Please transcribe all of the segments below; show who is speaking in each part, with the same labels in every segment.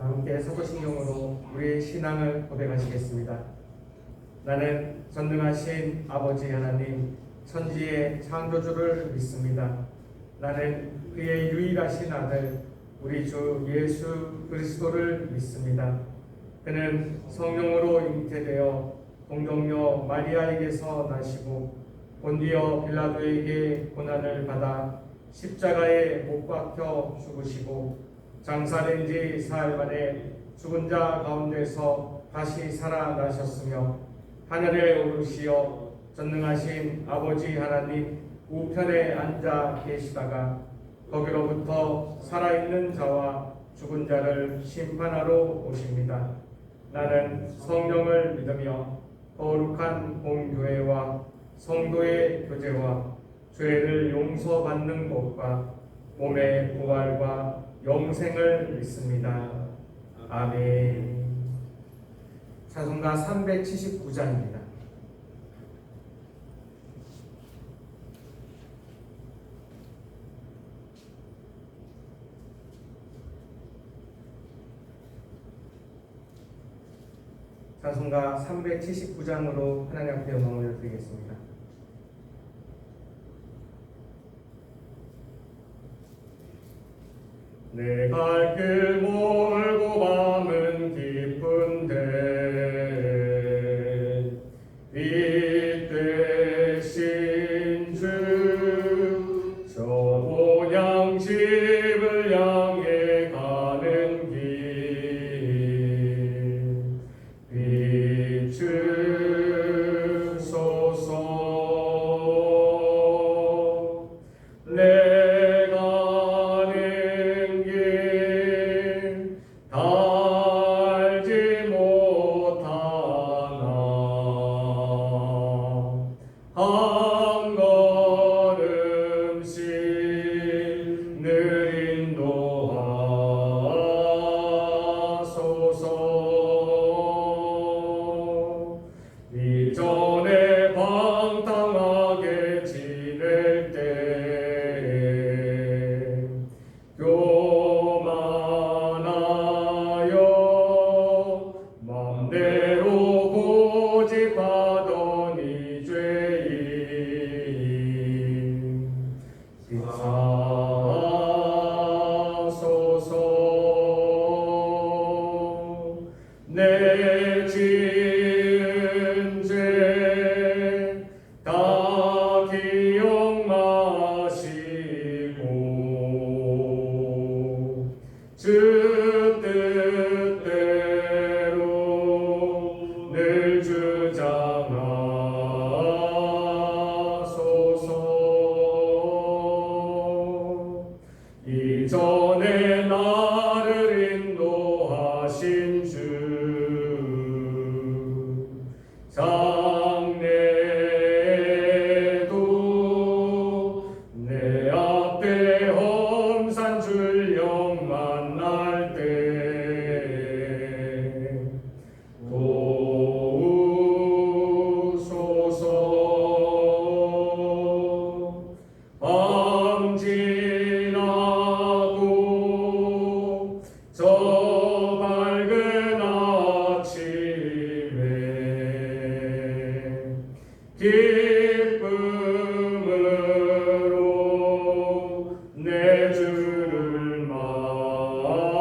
Speaker 1: 함께 사도신경으로 우리의 신앙을 고백하시겠습니다. 나는 전능하신 아버지 하나님, 천지의 창조주를 믿습니다. 나는 그의 유일하신 아들, 우리 주 예수 그리스도를 믿습니다. 그는 성령으로 잉태되어 동정녀 마리아에게서 나시고 본디어 빌라도에게 고난을 받아 십자가에 못 박혀 죽으시고 장사된 지 사흘 만에 죽은 자 가운데서 다시 살아나셨으며 하늘에 오르시어 전능하신 아버지 하나님 우편에 앉아 계시다가 거기로부터 살아있는 자와 죽은 자를 심판하러 오십니다. 나는 성령을 믿으며 거룩한 공교회와 성도의 교제와 죄를 용서받는 것과 몸의 부활과 영생을 믿습니다. 아멘. 찬송가 379장입니다. 찬송가 379장으로 하나님 앞에 영광을 드리겠습니다. 내 갈 길 멀고 밤은 깊은데 빛 되신 주 저 본향 집을 향해 가는 길 비추소서. 내 가는 길 달지 못하나 한 걸음씩 늘 인도하소서. 이전에 방탕하게 지낼 때 교만하여 맘대로 고집하던 이 죄인 비사소서. 내 지은 죄 다 기억마시고 주 뜻대로 늘 주장하소서. 이전에 나를 인도하신 주 장래에도 내 앞에 험산 줄령 만날 때 도우소서. 밤 지나고 저 밝은 아침에 기쁨으로 내 주를 만나리.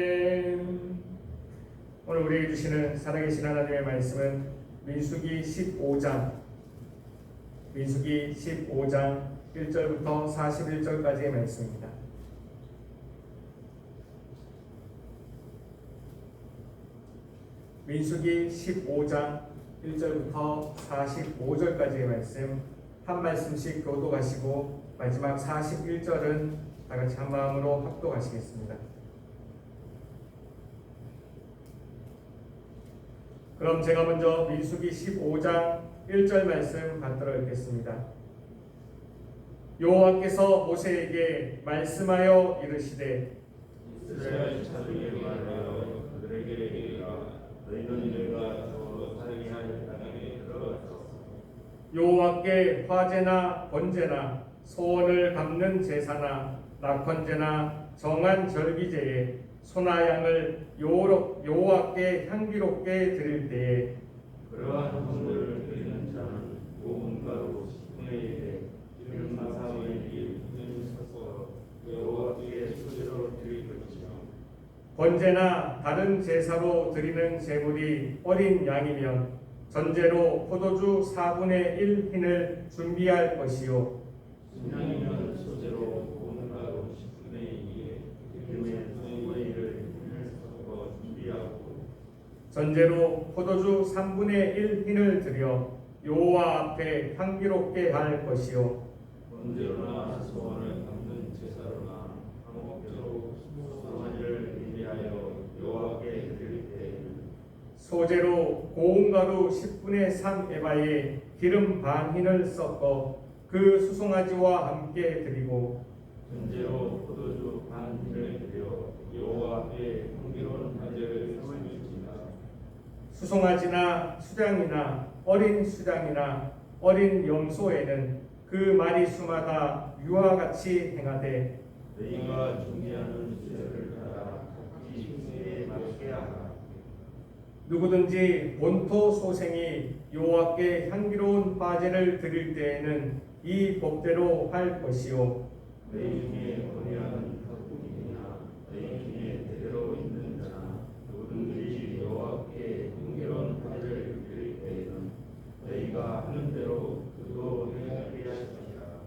Speaker 1: 아멘. 오늘 우리에게 주시는 살아계신 하나님의 말씀은 민수기 15장 1절부터 41절까지의 말씀입니다. 민수기 15장 1절부터 45절까지의 말씀 한 말씀씩 교독하시고 마지막 41절은 다 같이 한 마음으로 합독하시겠습니다. 그럼 제가 먼저 민수기 15장 1절 말씀 받들어 읽겠습니다. 여호와께서 모세에게 말씀하여 이르시되
Speaker 2: 이스라엘 자손에게 말하여 그들에게 이르라 너희는 내가 저 살게 할 땅에
Speaker 1: 여호와께 화제나 번제나 소원을 갚는 제사나 낙헌제나 정한 절기제에 소나 양을 여호와께 향기롭게 드릴 때에
Speaker 2: 그러한 헌물을 드리는 자는 고운가루 10분의 1에 기름 마사의 기름을 섞어 여호와께 소제로 드릴 것이며
Speaker 1: 번제나 다른 제사로 드리는 제물이 어린 양이면 전제로 포도주 4분의 1 흰을 준비할 것이요
Speaker 2: 순양이면 소제로 고운가루 10분의 2에 기름에 2분의 1을 섞어 준비하고
Speaker 1: 전제로 포도주 3분의 1 흰을 드려 여호와 앞에 향기롭게 할 것이요
Speaker 2: 번제로나 소원을 갚는 제사로나 한목제로 소원을 예비하여 여호와께 드릴 때에는
Speaker 1: 소제로 고운 가루 10분의 3 에바에 기름 반 흰을 섞어 그 수송아지와 함께 드리고
Speaker 2: 전제로 포도주 반 흰을 드려 여호와 앞에 향기로운 화제를 세울지니라.
Speaker 1: 수송아지나 수장이나 어린 수장이나 어린 염소에는 그 마리수마다 유와 같이 행하되
Speaker 2: 너희가 준비하는 수제를 따라 각기 수에 맞게 하라.
Speaker 1: 누구든지 본토 소생이 여호와께 향기로운 화제를 드릴 때에는 이 법대로 할 것이요
Speaker 2: 너희 중에 거리하는 각국인이나 너희 중에 대대로 있는 자나 누구든지 여호와께 향기로운 화제를 드릴 때에는 너희가 하는 대로 그도 행하게 하시리라.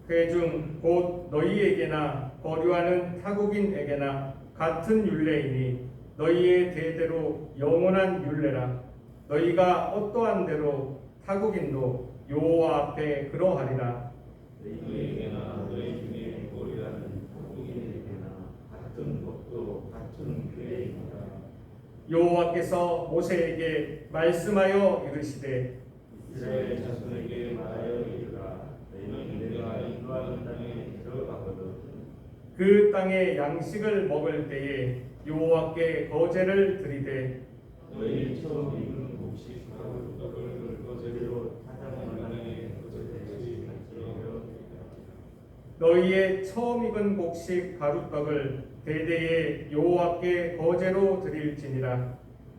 Speaker 1: 회중 곧 너희에게나 거류하는 타국인에게나 같은 율례이니 너희의 대대로 영원한 율례라. 너희가 어떠한 대로 타국인도 여호와 앞에 그러하리라.
Speaker 2: 너희에게나 너희 중에 거리하는 각국인에게나 같은 법도 같은 규례이니라.
Speaker 1: 여호와께서 모세에게 말씀하여 이르시되
Speaker 2: 이스라엘 자손에게 말하여 이르라. 너희는 내가 인도하는 땅에 들어가거든
Speaker 1: 그 땅의 양식을 먹을 때에 여호와께 거제를 드리되
Speaker 2: 너희 처음 익은 곡식 가루떡을 거제로 타작한 땅에 거제되지 않도록
Speaker 1: 너희의 처음 익은 곡식 가루떡을 대대에 여호와께 거제로 드릴지니라.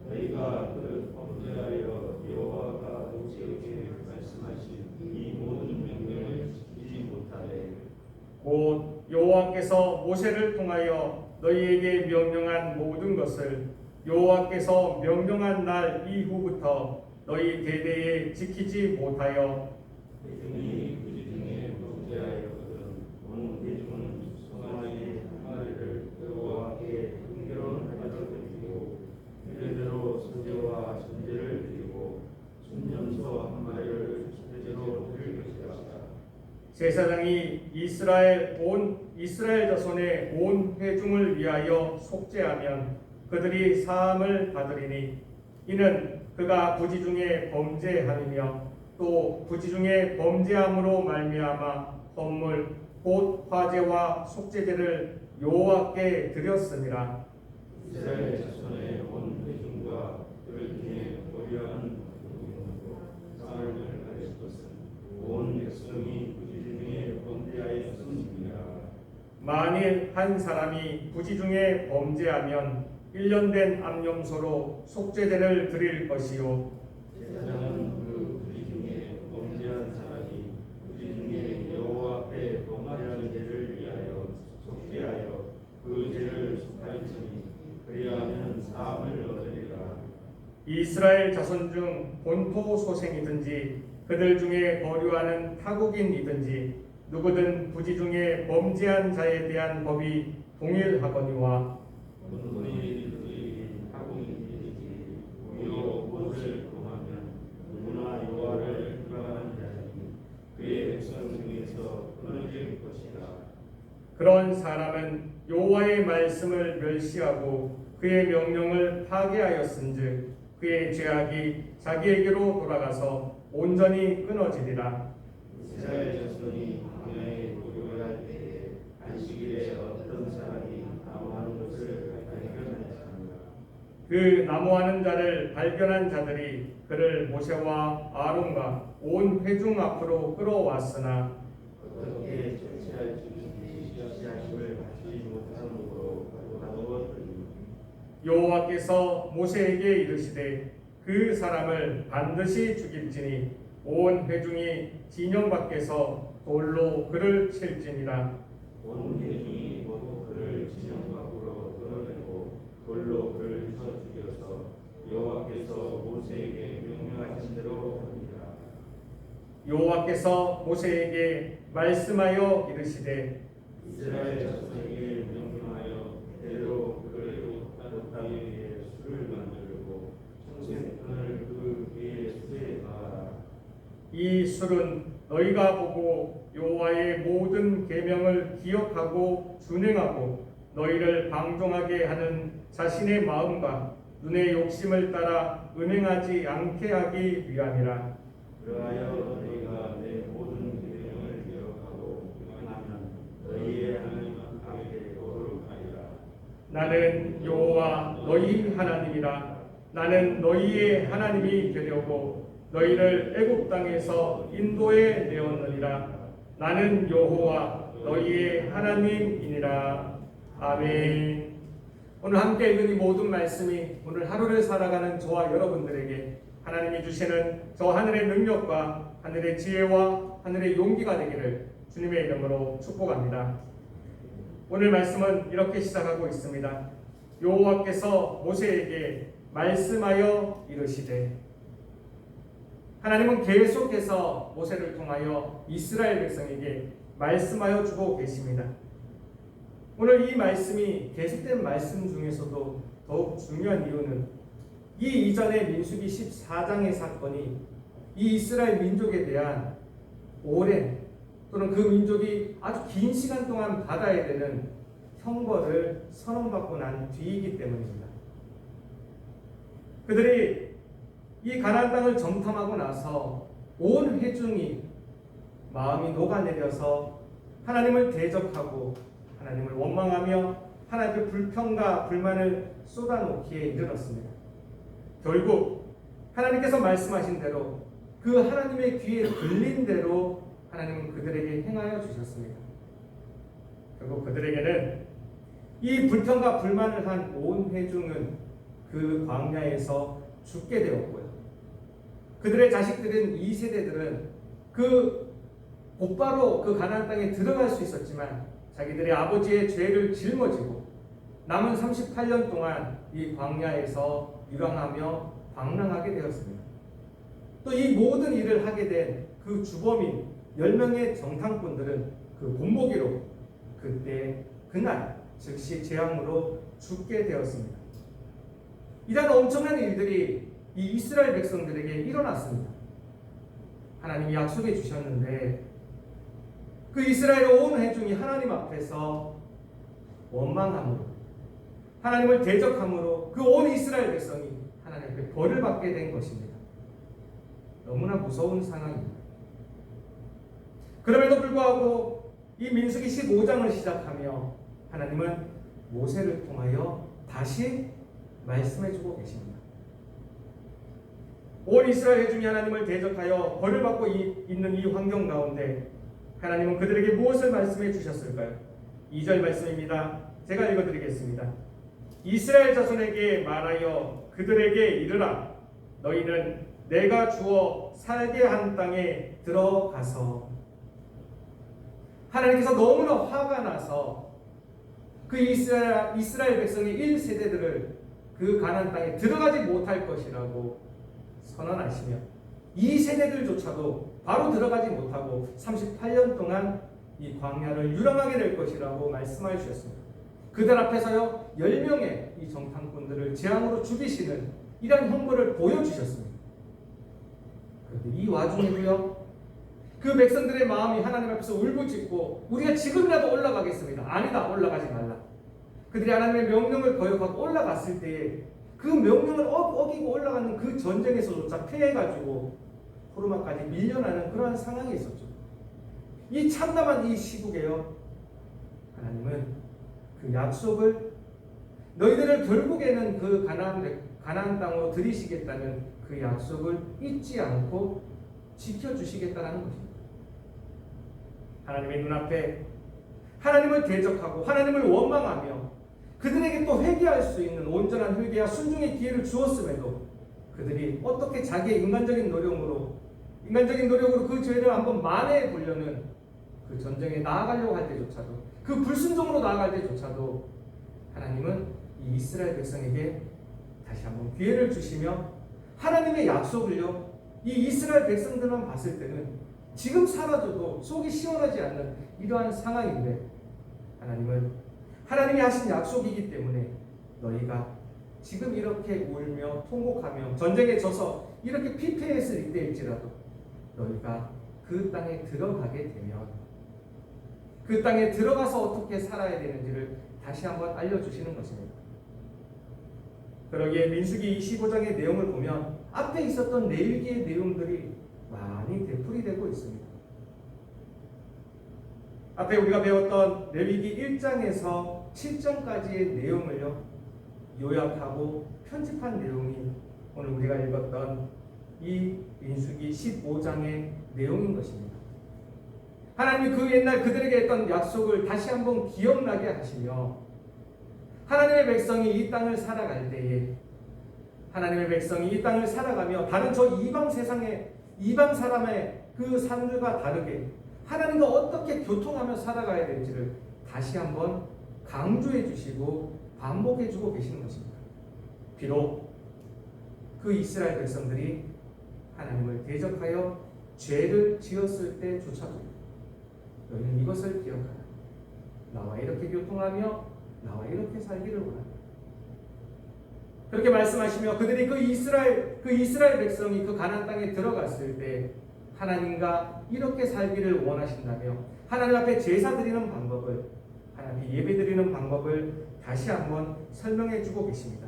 Speaker 2: 너희가 그 범죄하여 여호와가 모세에게 말씀하신 이 모든 명령을 지키지 못하되
Speaker 1: 곧 여호와께서 모세를 통하여 너희에게 명령한 모든 것을 여호와께서 명령한 날 이후부터 너희 대대에 지키지 못하여
Speaker 2: 대중이 그 중에 범죄하였거든 온 대중은 소망의 한 마리를 여호와께 향기로운 화제로 드리고 이르대로 소제와 전제를 드리고 순염소 한 마리를 소제로 드릴 것이라.
Speaker 1: 제사장이 이스라엘 자손의 온 회중을 위하여 속죄하면 그들이 사함을 받으리니 이는 그가 부지 중에 범죄함이며 또 부지 중에 범죄함으로 말미암아 헌물 곧 화제와 속죄제를 여호와께 드렸습니다.
Speaker 2: 이스라엘 자손의 온 회중과 그들 중에 거류하는 각국인으로 사함을 가질 것은 온 백성이 부지 중에 범죄하였음이니라.
Speaker 1: 만일 한 사람이 부지 중에 범죄하면 1년 된 암염소로 속죄제를 드릴 것이요
Speaker 2: 제사장은 그 부지 중에 범죄한 사람이 부지 중에 여호와 앞에 범죄한 죄를 위하여 속죄하여 그 죄를 속할지니 그리하면 사함을 얻으리라.
Speaker 1: 이스라엘 자손 중 본토 소생이든지 그들 중에 거류하는 타국인이든지 누구든 부지 중에 범죄한 자에 대한 법이 동일하거니와
Speaker 2: 본분이든지 타국인이든지 우리로 무엇을 범하면 누구나 여호와를 비방하는 자니 그의 백성 중에서 끊어질 것이라.
Speaker 1: 그런 사람은 여호와의 말씀을 멸시하고 그의 명령을 파괴하였은즉 그의 죄악이 자기에게로 돌아가서 온전히 끊어지리라.
Speaker 2: 이스라엘 자손이 광야에 도교할 때에 안식일에 어떤 사람이 아무하는 것을 발견하였습니다.
Speaker 1: 그 나무하는 자를 발견한 자들이 그를 모세와 아론과 온 회중 앞으로 끌어왔으나
Speaker 2: 어떻게 처치하심을 받지 못함으로 가두었더니
Speaker 1: 여호와께서 모세에게 이르시되 그 사람을 반드시 죽일지니 온 회중이 진영 밖에서 돌로 그를 칠지니라.
Speaker 2: 온 회중이 모두 그를 진영 밖으로 끌어내고 돌로 그를 쳐 죽여서 여호와께서 모세에게 명령하신 대로 하니라.
Speaker 1: 여호와께서 모세에게 말씀하여 이르시되
Speaker 2: 이스라엘 자손에게 명령하여 대대로 그를 따뜻하게 위해 술을 만들고 청색분을 그 위에 수에 가하라.
Speaker 1: 이 술은 너희가 보고 여호와의 모든 계명을 기억하고 준행하고 너희를 방종하게 하는 자신의 마음과 눈의 욕심을 따라 은행하지 않게 하기 위함이라.
Speaker 2: 그러하여 너희가 내 모든 계명을 기억하고 행하면 너희의 하나님 앞에 거룩하리라.
Speaker 1: 나는 여호와 너희 하나님이라. 나는 너희의 하나님이 되려고 너희를 애굽 땅에서 인도에 내었느니라. 나는 여호와 너희의 하나님이니라. 아멘. 오늘 함께 읽은 이 모든 말씀이 오늘 하루를 살아가는 저와 여러분들에게 하나님이 주시는 저 하늘의 능력과 하늘의 지혜와 하늘의 용기가 되기를 주님의 이름으로 축복합니다. 오늘 말씀은 이렇게 시작하고 있습니다. 여호와께서 모세에게 말씀하여 이르시되, 하나님은 계속해서 모세를 통하여 이스라엘 백성에게 말씀하여 주고 계십니다. 오늘 이 말씀이 계속된 말씀 중에서도 더욱 중요한 이유는 이 이전의 민수기 14장의 사건이 이 이스라엘 민족에 대한 오랜 또는 그 민족이 아주 긴 시간 동안 받아야 되는 형벌을 선언받고 난 뒤이기 때문입니다. 그들이 이 가나안 땅을 정탐하고 나서 온 회중이 마음이 녹아내려서 하나님을 대적하고 하나님을 원망하며 하나님의 불평과 불만을 쏟아놓기에 이르렀습니다. 결국 하나님께서 말씀하신 대로 그 하나님의 귀에 들린 대로 하나님은 그들에게 행하여 주셨습니다. 결국 그들에게는 이 불평과 불만을 한 온 회중은 그 광야에서 죽게 되었고요. 그들의 자식들은 2세대들은 곧바로 그 가나안 땅에 들어갈 수 있었지만 자기들의 아버지의 죄를 짊어지고 남은 38년 동안 이 광야에서 유랑하며 방랑하게 되었습니다. 또 이 모든 일을 하게 된 그 주범인 10명의 정탐꾼들은 그 본보기로 그날 즉시 재앙으로 죽게 되었습니다. 이런 엄청난 일들이 이 이스라엘 백성들에게 일어났습니다. 하나님이 약속해 주셨는데 그 이스라엘 온 회중이 하나님 앞에서 원망함으로 하나님을 대적함으로 그 온 이스라엘 백성이 하나님 앞에 벌을 받게 된 것입니다. 너무나 무서운 상황입니다. 그럼에도 불구하고 이 민수기 15장을 시작하며 하나님은 모세를 통하여 다시 말씀해주고 계십니다. 온 이스라엘 회중이 하나님을 대적하여 벌을 받고 있는 이 환경 가운데 하나님은 그들에게 무엇을 말씀해 주셨을까요? 2절 말씀입니다. 제가 읽어드리겠습니다. 이스라엘 자손에게 말하여 그들에게 이르라. 너희는 내가 주어 살게 한 땅에 들어가서. 하나님께서 너무나 화가 나서 그 이스라엘 백성의 1세대들을 그 가나안 땅에 들어가지 못할 것이라고 선언하시며 2세대들조차도 바로 들어가지 못하고 38년 동안 이 광야를 유랑하게 될 것이라고 말씀하여 주셨습니다. 그들 앞에서요 10명의 이 정탐꾼들을 재앙으로 죽이시는 이런 형벌을 보여주셨습니다. 그런데 이 와중에도요 그 백성들의 마음이 하나님 앞에서 울부짖고 우리가 지금이라도 올라가겠습니다. 아니다, 올라가지 말라. 그들이 하나님의 명령을 거역하고 올라갔을 때에 그 명령을 어기고 올라가는 그 전쟁에서조차 패해가지고 호르마까지 밀려나는 그러한 상황이 있었죠. 이 참담한 이 시국에요 하나님은 그 약속을
Speaker 3: 너희들을 결국에는 그 가나안 땅으로 들이시겠다는 그 약속을 잊지 않고 지켜주시겠다는 것입니다.
Speaker 1: 하나님의 눈앞에 하나님을 대적하고 하나님을 원망하며 그들에게 또 회개할 수 있는 온전한 회개와 순종의 기회를 주었음에도 그들이 어떻게 자기의 인간적인 노력으로 그 죄를 한번 만회해 보려는 그 전쟁에 나아가려고 할 때조차도, 그 불순종으로 나아갈 때조차도 하나님은 이 이스라엘 백성에게 다시 한번 기회를 주시며 하나님의 약속을요, 이 이스라엘 백성들만 봤을 때는 지금 살아줘도 속이 시원하지 않는 이러한 상황인데, 하나님은 하나님이 하신 약속이기 때문에 너희가 지금 이렇게 울며 통곡하며 전쟁에 져서 이렇게 피폐했을 때일지라도 너희가 그 땅에 들어가게 되면 그 땅에 들어가서 어떻게 살아야 되는지를 다시 한번 알려주시는 것입니다. 그러기에 민수기 25장의 내용을 보면 앞에 있었던 레위기의 내용들이 많이 되풀이되고 있습니다. 앞에 우리가 배웠던 레위기 1장에서 7장까지의 내용을요, 요약하고 편집한 내용이 오늘 우리가 읽었던 이 민수기 15장의 내용인 것입니다. 하나님이 그 옛날 그들에게 했던 약속을 다시 한번 기억나게 하시며 하나님의 백성이 이 땅을 살아갈 때에 하나님의 백성이 이 땅을 살아가며 다른 저 이방 세상의 이방 사람의 그 삶들과 다르게 하나님과 어떻게 교통하며 살아가야 될지를 다시 한번 강조해 주시고 반복해 주고 계시는 것입니다. 비록 그 이스라엘 백성들이 하나님을 대적하여 죄를 지었을 때조차도 너희는 이것을 기억하라. 나와 이렇게 교통하며 나와 이렇게 살기를 원한다. 그렇게 말씀하시며 그들이 그 이스라엘 백성이 그 가나안 땅에 들어갔을 때 하나님과 이렇게 살기를 원하신다며 하나님 앞에 제사 드리는 방법을, 하나님 예배 드리는 방법을 다시 한번 설명해 주고 계십니다.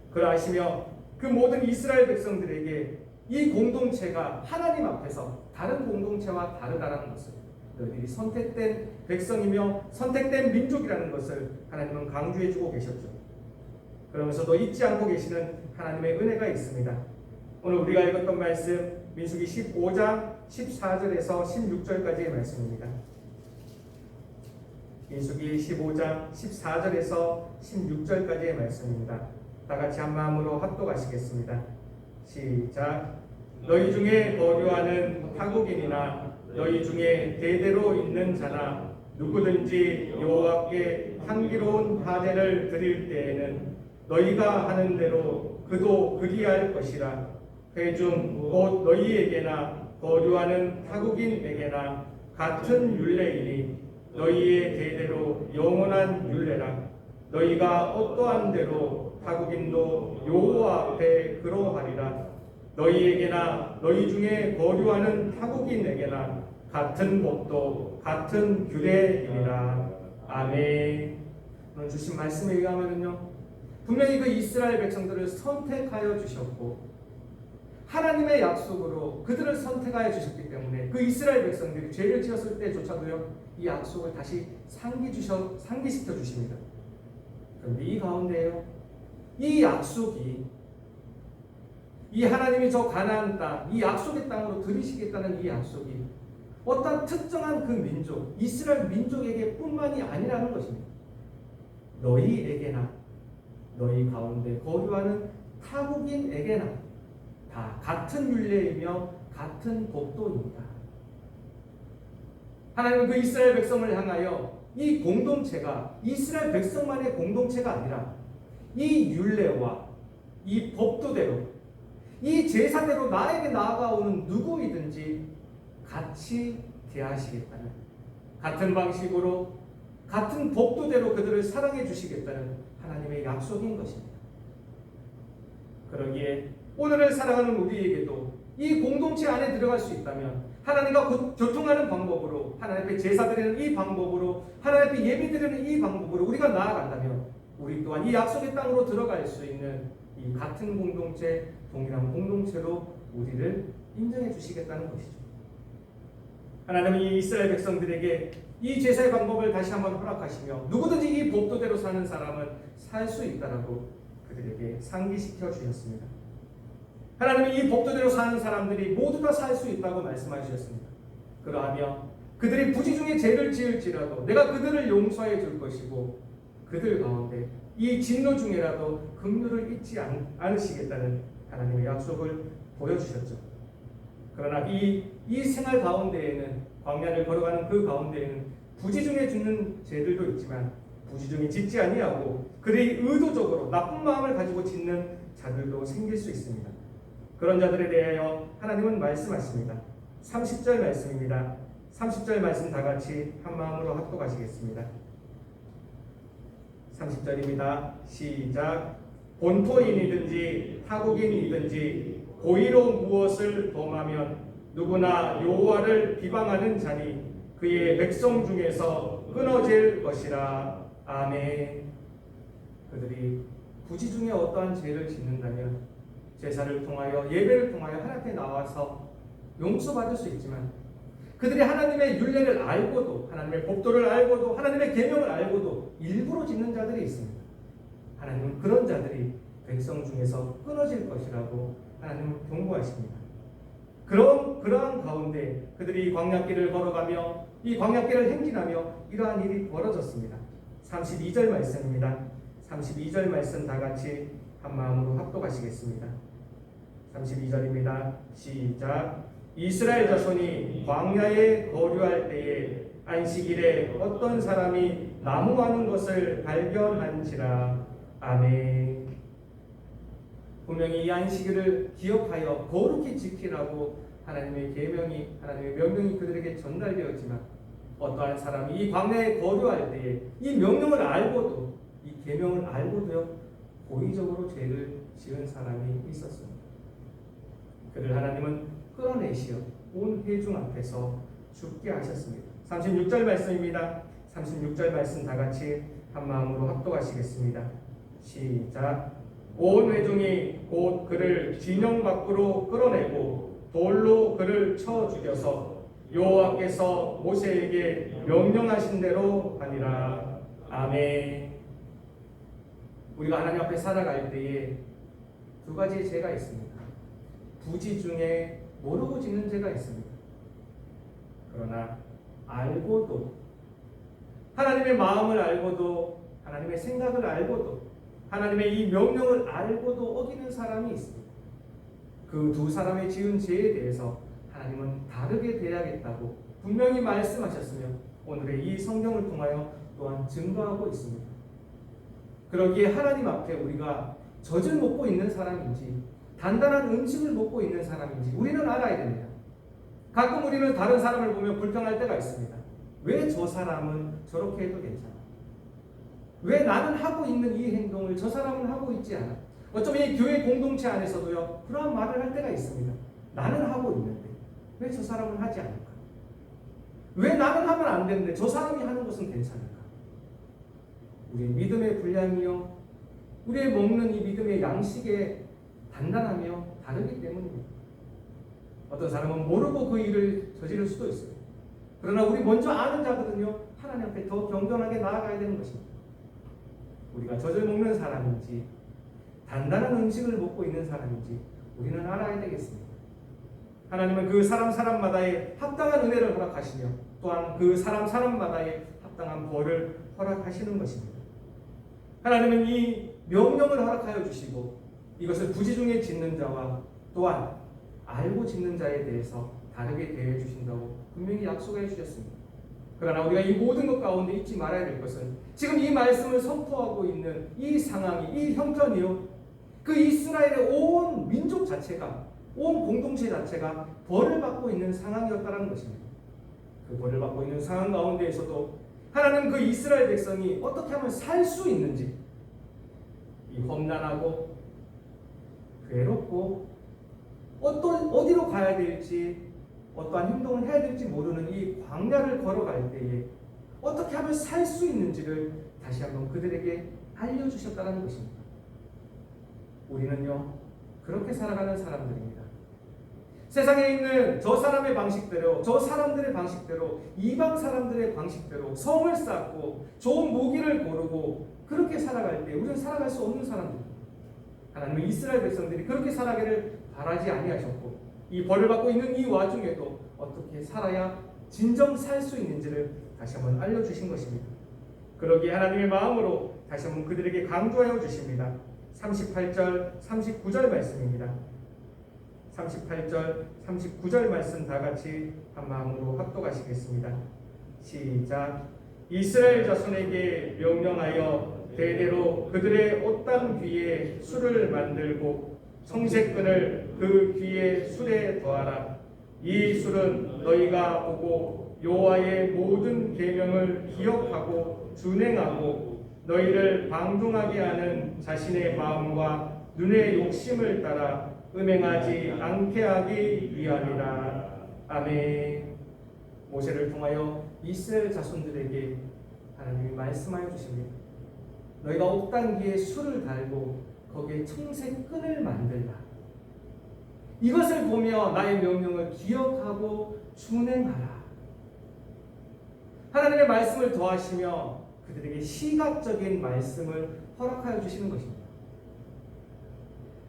Speaker 1: 그걸 아시며 그 모든 이스라엘 백성들에게 이 공동체가 하나님 앞에서 다른 공동체와 다르다는 것을, 너희들이 선택된 백성이며 선택된 민족이라는 것을 하나님은 강조해 주고 계셨죠. 그러면서도 잊지 않고 계시는 하나님의 은혜가 있습니다. 오늘 우리가 읽었던 말씀 민수기 15장 14절에서 16절까지의 말씀입니다. 민수기 15장 14절에서 16절까지의 말씀입니다. 다 같이 한 마음으로 합독하시겠습니다. 시작. 너희 중에 거류하는 타국인이나 너희 중에 대대로 있는 자나 누구든지 여호와께 향기로운 화제를 드릴 때에는 너희가 하는 대로 그도 그리할 것이라. 회중 곧 너희에게나 거류하는 타국인에게나 같은 율례이니 너희의 대대로 영원한 율례라. 너희가 어떠한 대로 타국인도 여호와 앞에 그러하리라. 너희에게나 너희 중에 거류하는 타국인에게나 같은 법도 같은 규례이니라. 아멘. 오늘 주신 말씀에 의하면요, 분명히 그 이스라엘 백성들을 선택하여 주셨고 하나님의 약속으로 그들을 선택하여 주셨기 때문에 그 이스라엘 백성들이 죄를 지었을 때조차도요, 이 약속을 다시 상기시켜 주십니다. 그런데 이 가운데요, 이 약속이, 이 하나님이 저 가나안 땅, 이 약속의 땅으로 들이시겠다는 이 약속이 어떤 특정한 그 민족, 이스라엘 민족에게 뿐만이 아니라는 것입니다. 너희에게나 너희 가운데 거류하는 타국인에게나 다 같은 율례이며 같은 법도입니다. 하나님은 그 이스라엘 백성을 향하여 이 공동체가 이스라엘 백성만의 공동체가 아니라 이 율례와 이 법도대로, 이 제사대로 나에게 나아가오는 누구이든지 같이 대하시겠다는, 같은 방식으로 같은 법도대로 그들을 사랑해 주시겠다는 하나님의 약속인 것입니다. 그러기에 오늘을 살아가는 우리에게도 이 공동체 안에 들어갈 수 있다면 하나님과 교통하는 방법으로, 하나님 앞에 제사 드리는 이 방법으로, 하나님 앞에 예배 드리는 이 방법으로 우리가 나아간다면 우리 또한 이 약속의 땅으로 들어갈 수 있는 이 같은 공동체, 동일한 공동체로 우리를 인정해 주시겠다는 것이죠.
Speaker 3: 하나님은 이 이스라엘 백성들에게 이 제사의 방법을 다시 한번 허락하시며 누구든지 이 법도대로 사는 사람은 살 수 있다라고 그들에게 상기시켜 주셨습니다. 하나님은 이 법도대로 사는 사람들이 모두 다 살 수 있다고 말씀하셨습니다. 그러하며 그들이 부지 중에 죄를 지을지라도 내가 그들을 용서해 줄 것이고 그들 가운데 이 진노 중에라도 긍휼을 잊지 않으시겠다는 하나님의 약속을 보여주셨죠. 그러나 이 생활 가운데에는 광야를 걸어가는 그 가운데에는 부지 중에 짓는 죄들도 있지만 부지 중에 짓지 아니하고 그들이 의도적으로 나쁜 마음을 가지고 짓는 자들도 생길 수 있습니다. 그런 자들에 대하여 하나님은 말씀하십니다. 30절 말씀입니다. 30절 말씀 다 같이 한 마음으로 합독하시겠습니다. 30절입니다. 시작. 본토인이든지 타국인이든지 고의로 무엇을 범하면 누구나 여호와를 비방하는 자니 그의 백성 중에서 끊어질 것이라. 아멘. 그들이 부지 중에 어떠한 죄를 짓는다면 제사를 통하여 예배를 통하여 하나님 앞에 나와서 용서받을 수 있지만 그들이 하나님의 율례를 알고도 하나님의 법도를 알고도 하나님의 계명을 알고도 일부러 짓는 자들이 있습니다. 하나님은 그런 자들이 백성 중에서 끊어질 것이라고 하나님은 경고하십니다. 그러한 가운데 그들이 광야길을 걸어가며 이 광야길을 행진하며 이러한 일이 벌어졌습니다. 32절 말씀입니다. 32절 말씀 다 같이 한 마음으로 합독하시겠습니다. 32절입니다. 시작. 이스라엘 자손이 광야에 거류할 때에 안식일에 어떤 사람이 나무 마는 것을 발견한지라. 아멘. 분명히 이 안식일을 기억하여 거룩히 지키라고 하나님의 계명이 하나님의 명령이 그들에게 전달되었지만 어떠한 사람이 이 광야에 거류할 때에 이 명령을 알고도 이 계명을 알고도요 고의적으로 죄를 지은 사람이 있었습니다. 그를 하나님은 끌어내시어 온 회중 앞에서 죽게 하셨습니다. 36절 말씀입니다. 36절 말씀 다 같이 한 마음으로 합독하시겠습니다. 시작. 온 회중이 곧 그를 진영 밖으로 끌어내고 돌로 그를 쳐 죽여서 여호와께서 모세에게 명령하신 대로 하니라. 아멘. 우리가 하나님 앞에 살아갈 때에 두 가지의 죄가 있습니다. 부지 중에 모르고 짓는 죄가 있습니다. 그러나 알고도 하나님의 마음을 알고도 하나님의 생각을 알고도 하나님의 이 명령을 알고도 어기는 사람이 있습니다. 그 두 사람의 지은 죄에 대해서 하나님은 다르게 대하겠다고 분명히 말씀하셨으며 오늘의 이 성경을 통하여 또한 증거하고 있습니다. 그러기에 하나님 앞에 우리가 젖을 먹고 있는 사람인지 단단한 음식을 먹고 있는 사람인지 우리는 알아야 됩니다. 가끔 우리는 다른 사람을 보면 불평할 때가 있습니다. 왜 저 사람은 저렇게 해도 괜찮아? 왜 나는 하고 있는 이 행동을 저 사람은 하고 있지 않아? 어쩌면 이 교회 공동체 안에서도요 그러한 말을 할 때가 있습니다. 나는 하고 있는데 왜 저 사람은 하지 않을까? 왜 나는 하면 안 되는데 저 사람이 하는 것은 괜찮을까? 우리의 믿음의 분량이요 우리의 먹는 이 믿음의 양식의 단단하며 다르기 때문입니다. 어떤 사람은 모르고 그 일을 저지를 수도 있어요. 그러나 우리 먼저 아는 자거든요 하나님 앞에 더 경건하게 나아가야 되는 것입니다. 우리가 젖을 먹는 사람인지 단단한 음식을 먹고 있는 사람인지 우리는 알아야 되겠습니다. 하나님은 그 사람마다의 합당한 은혜를 허락하시며 또한 그 사람마다의 합당한 벌을 허락하시는 것입니다. 하나님은 이 명령을 허락하여 주시고 이것을 부지 중에 짓는 자와 또한 알고 짓는 자에 대해서 다르게 대해 주신다고 분명히 약속해 주셨습니다. 그러나 우리가 이 모든 것 가운데 잊지 말아야 될 것은 지금 이 말씀을 선포하고 있는 이 상황이 이 형편이요 그 이스라엘의 온 민족 자체가 온 공동체 자체가 벌을 받고 있는 상황이었다는 것입니다. 그 벌을 받고 있는 상황 가운데에서도 하나님 그 이스라엘 백성이 어떻게 하면 살 수 있는지 이 험난하고 괴롭고 어디로 가야 될지 어떠한 행동을 해야 될지 모르는 이 광야를 걸어갈 때에 어떻게 하면 살 수 있는지를 다시 한번 그들에게 알려주셨다는 것입니다. 우리는요 그렇게 살아가는 사람들입니다. 세상에 있는 저 사람의 방식대로, 저 사람들의 방식대로, 이방 사람들의 방식대로 성을 쌓고 좋은 무기를 고르고 그렇게 살아갈 때 우리는 살아갈 수 없는 사람들. 하나님은 이스라엘 백성들이 그렇게 살아가기를 바라지 아니하셨고 이 벌을 받고 있는 이 와중에도 어떻게 살아야 진정 살 수 있는지를 다시 한번 알려주신 것입니다. 그러기에 하나님의 마음으로 다시 한번 그들에게 강조하여 주십니다. 38절, 39절 말씀입니다. 38절, 39절 말씀 다 같이 한 마음으로 합독하시겠습니다. 시작. 이스라엘 자손에게 명령하여 대대로 그들의 옷당 귀에 술을 만들고 청색끈을 그 귀에 술에 더하라. 이 술은 너희가 보고 여호와의 모든 계명을 기억하고 준행하고 너희를 방종하게 하는 자신의 마음과 눈의 욕심을 따라 음행하지 않게 하기 위함이라. 아멘. 모세를 통하여 이스라엘 자손들에게 하나님이 말씀하여 주십니다. 너희가 옥당기에 술을 달고 거기에 청색끈을 만들라. 이것을 보며 나의 명령을 기억하고 준행하라. 하나님의 말씀을 더하시며 그들에게 시각적인 말씀을 허락하여 주시는 것입니다.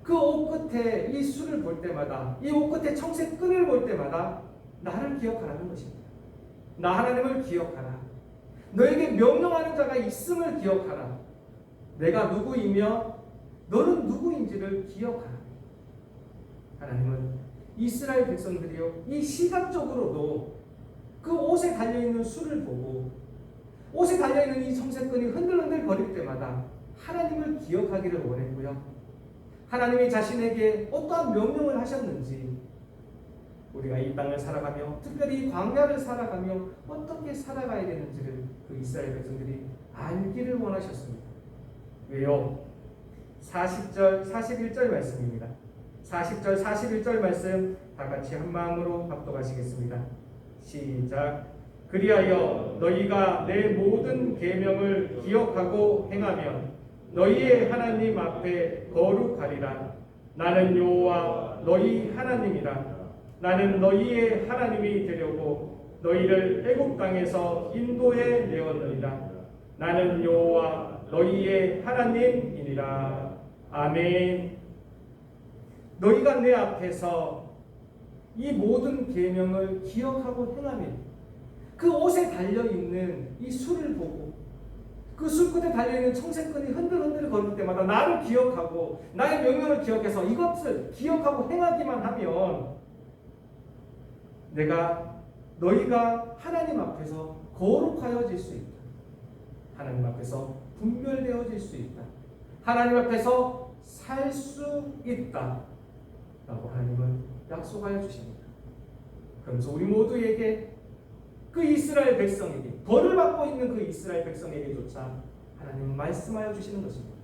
Speaker 3: 그 옷 끝에 이 술을 볼 때마다, 이 옷 끝에 청색끈을 볼 때마다 나를 기억하라는 것입니다. 나 하나님을 기억하라. 너에게 명령하는 자가 있음을 기억하라. 내가 누구이며 너는 누구인지를 기억하라. 하나님은 이스라엘 백성들이요, 이 시각적으로도 그 옷에 달려있는 술을 보고 옷에 달려있는 이 청색끈이 흔들흔들 거릴 때마다 하나님을 기억하기를 원했고요. 하나님이 자신에게 어떠한 명령을 하셨는지 우리가 이 땅을 살아가며 특별히 이 광야를 살아가며 어떻게 살아가야 되는지를 그 이스라엘 백성들이 알기를 원하셨습니다. 왜요? 40절, 41절 말씀입니다. 40절, 41절 말씀 다 같이 한 마음으로 합독하시겠습니다. 시작. 그리하여 너희가 내 모든 계명을 기억하고 행하면 너희의 하나님 앞에 거룩하리라. 나는 여호와 너희 하나님이라. 나는 너희의 하나님이 되려고 너희를 애굽 땅에서 인도해 내었느니라. 나는 여호와 너희의 하나님이니라. 아멘. 너희가 내 앞에서 이 모든 계명을 기억하고 행하면 그 옷에 달려있는 이 술을 보고 그 술 끝에 달려있는 청색끈이 흔들흔들 거릴 때마다 나를 기억하고 나의 명령을 기억해서 이것을 기억하고 행하기만 하면 너희가 하나님 앞에서 거룩하여질 수 있다. 하나님 앞에서 분별되어질 수 있다. 하나님 앞에서 살 수 있다. 라고 하나님은 약속하여 주십니다. 그러면서 우리 모두에게 그 이스라엘 백성에게 벌을 받고 있는 그 이스라엘 백성에게조차 하나님은 말씀하여 주시는 것입니다.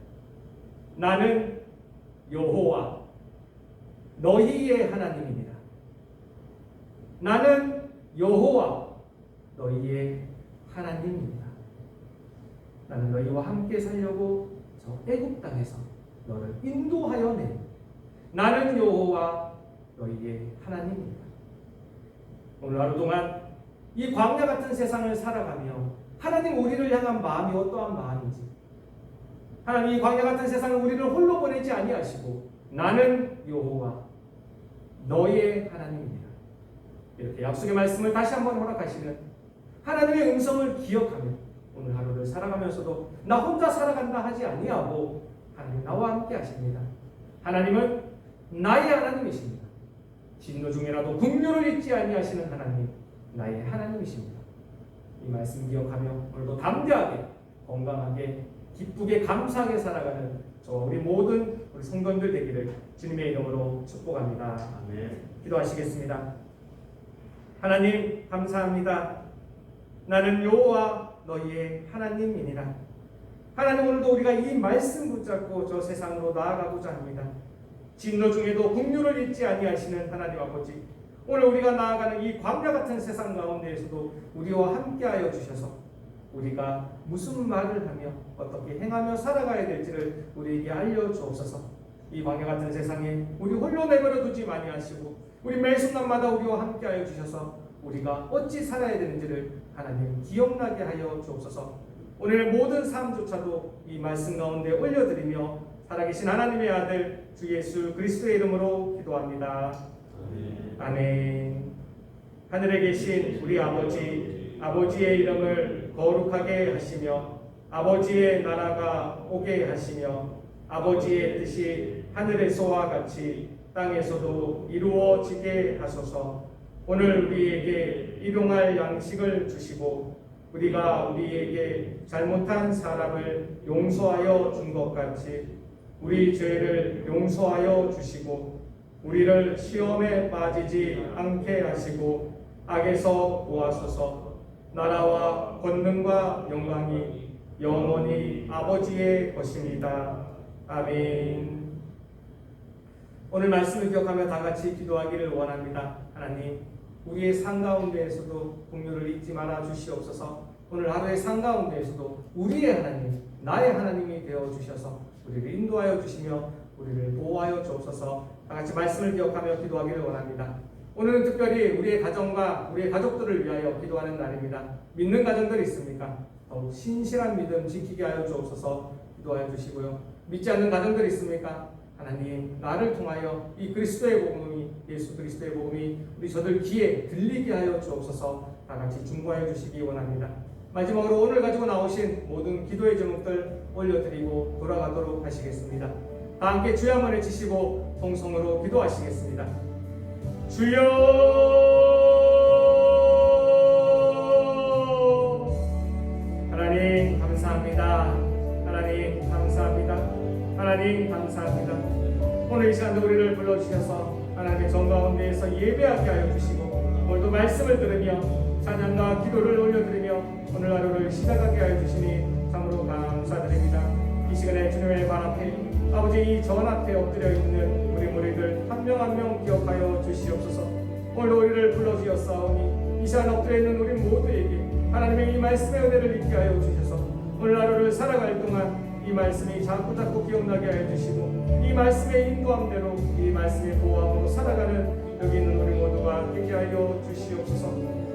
Speaker 3: 나는 여호와 너희의 하나님이니라. 나는 여호와 너희의 하나님이니라. 나는 너희와 함께 살려고 저 애굽 땅에서 너를 인도하여 내. 나는 여호와 너희의 하나님이니라. 오늘 하루 동안 이 광야 같은 세상을 살아가며 하나님 우리를 향한 마음이 어떠한 마음인지, 하나님 이 광야 같은 세상을 우리를 홀로 보내지 아니하시고 나는 여호와 너의 하나님이니라. 이렇게 약속의 말씀을 다시 한번 허락하시는 하나님의 음성을 기억하며 오늘 하루를 살아가면서도 나 혼자 살아간다 하지 아니하고 하나님 나와 함께 하십니다. 하나님은 나의 하나님이십니다. 진노 중에라도 긍휼을 잊지 아니하시는 하나님, 나의 하나님이십니다. 이 말씀 기억하며 오늘도 담대하게 건강하게 기쁘게 감사하게 살아가는 저와 우리 모든 우리 성도님들 되기를 주님의 이름으로 축복합니다.
Speaker 2: 아멘.
Speaker 3: 기도하시겠습니다. 하나님 감사합니다. 나는 여호와 너희의 하나님이니라. 하나님 오늘도 우리가 이 말씀 붙잡고 저 세상으로 나아가고자 합니다. 진노 중에도 긍휼을 잊지 아니하시는 하나님 아버지, 오늘 우리가 나아가는 이 광야 같은 세상 가운데에서도 우리와 함께하여 주셔서 우리가 무슨 말을 하며 어떻게 행하며 살아가야 될지를 우리에게 알려주옵소서. 이 광야 같은 세상에 우리 홀로 내버려 두지 아니하시고 우리 매 순간마다 우리와 함께하여 주셔서 우리가 어찌 살아야 되는지를 하나님 기억나게 하여 주옵소서. 오늘의 모든 삶조차도 이 말씀 가운데 올려드리며 살아계신 하나님의 아들 주 예수 그리스도의 이름으로 기도합니다. 아멘. 하늘에 계신 우리 아버지, 아버지의 이름을 거룩하게 하시며 아버지의 나라가 오게 하시며 아버지의 뜻이 하늘에서와 같이 땅에서도 이루어지게 하소서. 오늘 우리에게 일용할 양식을 주시고 우리가 우리에게 잘못한 사람을 용서하여 준 것 같이 우리 죄를 용서하여 주시고 우리를 시험에 빠지지 않게 하시고 악에서 구하소서. 나라와 권능과 영광이 영원히 아버지의 것입니다. 아멘. 오늘 말씀을 기억하며 다 같이 기도하기를 원합니다. 하나님, 우리의 삶 가운데에서도 긍휼을 잊지 말아 주시옵소서. 오늘 하루의 삶 가운데에서도 우리의 하나님, 나의 하나님이 되어 주셔서 우리를 인도하여 주시며 우리를 보호하여 주옵소서. 다 같이 말씀을 기억하며 기도하기를 원합니다. 오늘은 특별히 우리의 가정과 우리의 가족들을 위하여 기도하는 날입니다. 믿는 가정들 있습니까? 더욱 신실한 믿음 지키게 하여 주옵소서. 기도하여 주시고요. 믿지 않는 가정들 있습니까? 하나님, 나를 통하여 이 그리스도의 복음이, 예수 그리스도의 복음이 우리 저들 귀에 들리게 하여 주옵소서. 다 같이 중보하여 주시기 원합니다. 마지막으로 오늘 가지고 나오신 모든 기도의 제목들 올려드리고 돌아가도록 하시겠습니다. 다 함께 주여 한번 외치시고 통성으로 기도하시겠습니다. 주여, 하나님 감사합니다. 하나님 감사합니다. 하나님 감사합니다. 오늘 이 시간도 우리를 불러주셔서 하나님의 정 가운데에서 예배하게 하여 주시고 오늘도 말씀을 들으며 찬양과 기도를 올려드리며 오늘 하루를 시작하게 하여 주시니 참으로 감사드립니다. 이 시간에 주님의 발 앞에 아버지 이 전 앞에 엎드려 있는 우리 무리들 한 명 한 명 기억하여 주시옵소서. 오늘 우리를 불러주셨사오니 이 시간 엎드려 있는 우리 모두에게 하나님의 이 말씀의 은혜를 잊게 하여 주셔서 오늘 하루를 살아갈 동안 이 말씀이 자꾸 기억나게 하여 주시고 이 말씀의 인도함대로 이 말씀의 보호함으로 살아가는 여기 있는 우리 모두가 되게 하여 주시옵소서.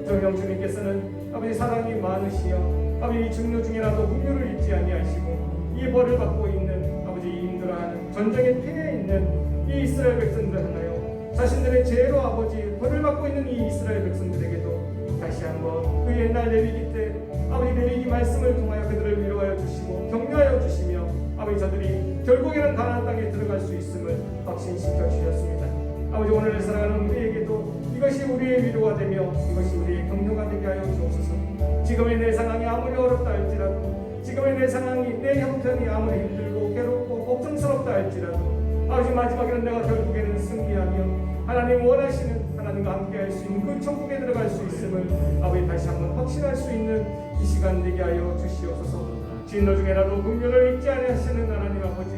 Speaker 3: 정령 주님께서는 아버지 사랑이 많으시여 아버지 이 중요 중이라도 긍휼을 잊지 아니하시고 이 벌을 받고 있는 아버지 이 힘들어하는 전쟁의 폐에 있는 이 이스라엘 백성들 하나요 자신들의 죄로 아버지 벌을 받고 있는 이 이스라엘 백성들에게도 다시 한번 그 옛날 레위기 때 아버지 레위기 말씀을 통하여 그들을 위로하여 주시고 격려하여 주시며 아버지 저들이 결국에는 가나안 땅에 들어갈 수 있음을 확신시켜 주셨습니다. 아버지 오늘 살아가는 우리에게도 이것이 우리의 위로가 되며 이것이 우리의 격려가 되게 하여 주옵소서. 지금의 내 상황이 아무리 어렵다 할지라도 지금의 내 상황이 내 형편이 아무리 힘들고 괴롭고 걱정스럽다 할지라도 아버지 마지막에는 내가 결국에는 승리하며 하나님 원하시는 하나님과 함께할 수 있는 그 천국에 들어갈 수 있음을 아버지 다시 한번 확신할 수 있는 이 시간 되게 하여 주시옵소서. 진노 중에라도 긍휼을 잊지 아니하시는 하나님 아버지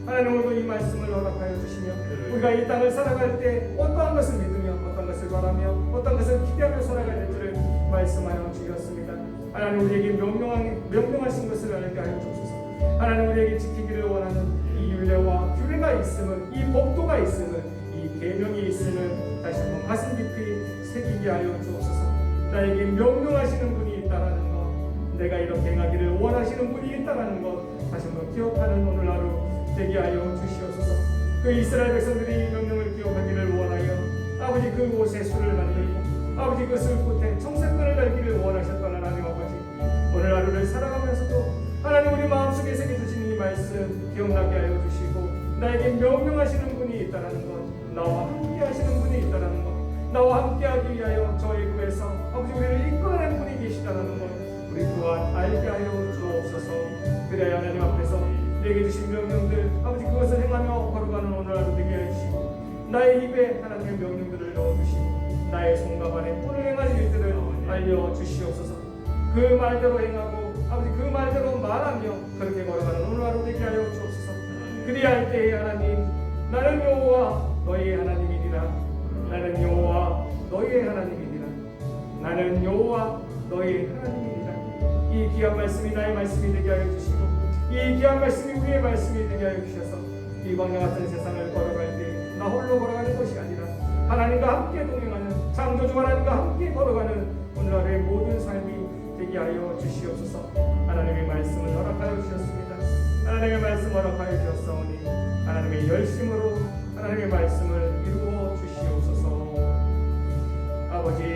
Speaker 3: 하나님 오늘도 이 말씀을 허락하여 주시며 우리가 이 땅을 살아갈 때 어떠한 것을 믿으며 어떠한 것을 바라며 어떠한 것을 기대하며 살아가야 될지를 말씀하여 주셨습니다. 하나님 우리에게 명령하신 것을 알게 하여 주옵소서. 하나님 우리에게 지키기를 원하는 이 율례와 규례가 있음은 이 법도가 있음은 이 계명이 있음을 다시 한번 가슴 깊이 새기게 하여 주옵소서. 나에게 명령하시는 분이 있다라는 것 내가 이렇게 행하기를 원하시는 분이 있다라는 것 다시 한번 기억하는 오늘 하루 되게 하여 주시옵소서. 그 이스라엘 백성들이 이 명령을 기억하기를 원하여 아버지 그곳에 술을 만들고 아버지 그 술 끝에 청색권을 달기를 원하셨던 하나님 아버지 오늘 하루를 살아가면서도 하나님 우리 마음속에 새겨주신 이 말씀 기억나게 하여 주시고 나에게 명령하시는 분이 있다라는 것 나와 함께 하시는 분이 있다라는 것 나와 함께 하기 위하여 저 애굽에서 아버지 우리를 이끌어낸 분이 계시다라는 것 우리 또한 알게 하여 주옵소서. 그래야 하나님 앞에서 내게 주신 명령들 아버지 그것을 행하며 걸어가는 오늘 하루 되게 해주시고 나의 입에 하나님의 명령들을 넣어주시고 나의 손과 발에 오늘 행할 일들을 알려주시옵소서. 그 말대로 행하고 아버지 그 말대로 말하며 그렇게 걸어가는 오늘 하루 되게 하여 주옵소서. 그리할 때에 하나님 나는 여호와 너희의 하나님이니라. 나는 여호와 너희의 하나님이니라. 나는 여호와 너희의 하나님이니라. 이 귀한 말씀이 나의 말씀이 되게 하여 주시고 이 귀한 말씀이 우리의 말씀이 되게 하여 주셔서 비방과 같은 세상을 걸어갈 때 나 홀로 걸어가는 것이 아니라 하나님과 함께 동행하는 창조주 하나님과 함께 걸어가는 오늘날의 모든 삶이 되게 하여 주시옵소서. 하나님의 말씀을 허락하여 주셨습니다. 하나님의 말씀 허락하여 주셨사오니 하나님의 열심으로 하나님의 말씀을 이루어 주시옵소서. 아버지